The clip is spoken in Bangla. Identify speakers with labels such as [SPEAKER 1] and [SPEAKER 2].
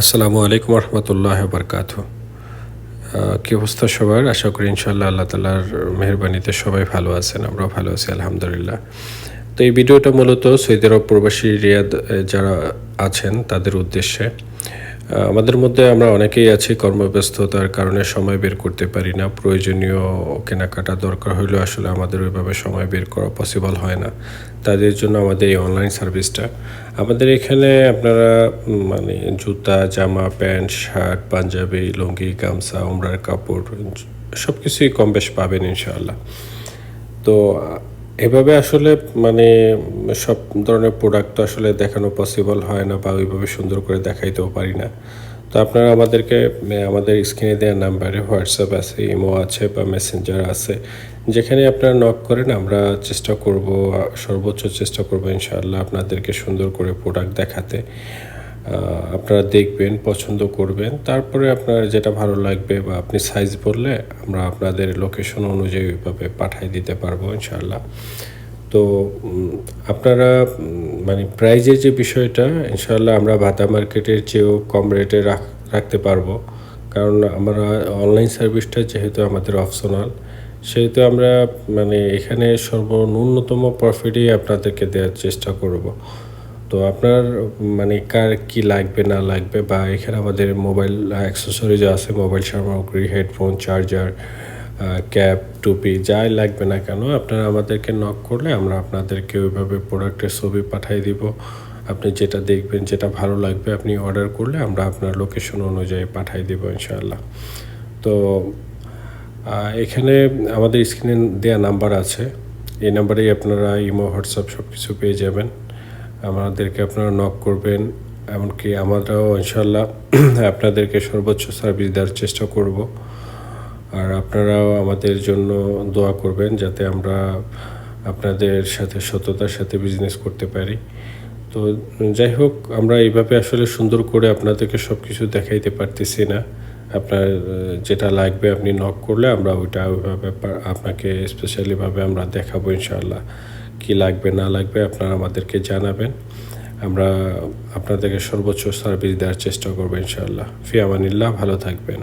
[SPEAKER 1] আসসালামু আলাইকুম রহমতুল্লাহ বারকাতু। কী অবস্থা সবার? আশা করি ইনশাআল্লাহ আল্লাহ তালার মেহরবানিতে সবাই ভালো আছেন, আমরাও ভালো আছি আলহামদুলিল্লাহ। তো এই ভিডিওটা মূলত সৌদি আরব প্রবাসী রিয়াদ যারা আছেন তাদের উদ্দেশ্যে। আমাদের মধ্যে আমরা অনেকেই আছি কর্মব্যস্ততার কারণে সময় বের করতে পারি না। প্রয়োজনীয় কেনাকাটা দরকার হইলেও আসলে আমাদের ওইভাবে সময় বের করা পসিবল হয় না। তাদের জন্য আমাদের এই অনলাইন সার্ভিসটা। আমাদের এখানে আপনারা মানে জুতা, জামা, প্যান্ট, শার্ট, পাঞ্জাবি, লুঙ্গি, গামছা, উমরার কাপড় সব কিছুই কম বেশ পাবেন ইনশাআল্লাহ। তো এভাবে আসলে মানে সব ধরনের প্রোডাক্ট তো আসলে দেখানো পসিবল হয় না বা ওইভাবে সুন্দর করে দেখাইতেও পারি না। তো আপনারা আমাদেরকে আমাদের স্ক্রিনে দেওয়া নাম্বারে হোয়াটসঅ্যাপ আছে, ইমো আছে বা মেসেঞ্জার আছে, যেখানে আপনারা নক করেন আমরা চেষ্টা করব, সর্বোচ্চ চেষ্টা করব ইনশাআল্লাহ আপনাদেরকে সুন্দর করে প্রোডাক্ট দেখাতে। আপনারা দেখবেন, পছন্দ করবেন, তারপরে আপনার যেটা ভালো লাগবে বা আপনি সাইজ বললে আমরা আপনাদের লোকেশন অনুযায়ী ওইভাবে পাঠিয়ে দিতে পারবো ইনশাআল্লাহ। তো আপনারা মানে প্রাইজের যে বিষয়টা ইনশাআল্লাহ আমরা বাটা মার্কেটের চেয়েও কম রেটে রাখতে পারবো, কারণ আমরা অনলাইন সার্ভিসটা যেহেতু আমাদের অপশনাল, সেহেতু আমরা মানে এখানে সর্বন্যূনতম প্রফিটই আপনাদেরকে দেওয়ার চেষ্টা করব। তো আপনার মানে কার কি লাগবে না লাগবে, বা এখানে আমাদের মোবাইল অ্যাক্সেসরিজ আছে, মোবাইল সামগ্রী, হেডফোন, চার্জার, ক্যাপ, টুপি, যাই লাগবে না কেন আপনারা আমাদেরকে নক করলে আমরা আপনাদেরকে ওইভাবে প্রোডাক্টের ছবি পাঠিয়ে দিব। আপনি যেটা দেখবেন, যেটা ভালো লাগবে আপনি অর্ডার করলে আমরা আপনার লোকেশন অনুযায়ী পাঠিয়ে দেবো ইনশাআল্লাহ। তো এখানে আমাদের স্ক্রিনে দেওয়া নাম্বার আছে, এই নাম্বারেই আপনারা ইমো, হোয়াটসঅ্যাপ সব কিছু পেয়ে যাবেন। আমাদেরকে আপনারা নক করবেন, এমনকি আমরাও ইনশাআল্লাহ আপনাদেরকে সর্বোচ্চ সার্ভিস দেওয়ার চেষ্টা করব। আর আপনারাও আমাদের জন্য দোয়া করবেন যাতে আমরা আপনাদের সাথে সততার সাথে বিজনেস করতে পারি। তো যাই হোক, আমরা এইভাবে আসলে সুন্দর করে আপনাদেরকে সব কিছু দেখাইতে পারতেছি না। আপনার যেটা লাগবে আপনি নক করলে আমরা ওইটা ওইভাবে আপনাকে স্পেশালিভাবে আমরা দেখাবো ইনশাআল্লাহ। কি লাগবে না লাগবে আপনারা আমাদেরকে জানাবেন, আমরা আপনাদেরকে সর্বোচ্চ সার্ভিস দেওয়ার চেষ্টা করবো ইনশাআল্লাহ। ফি আমানিল্লাহ, ভালো থাকবেন।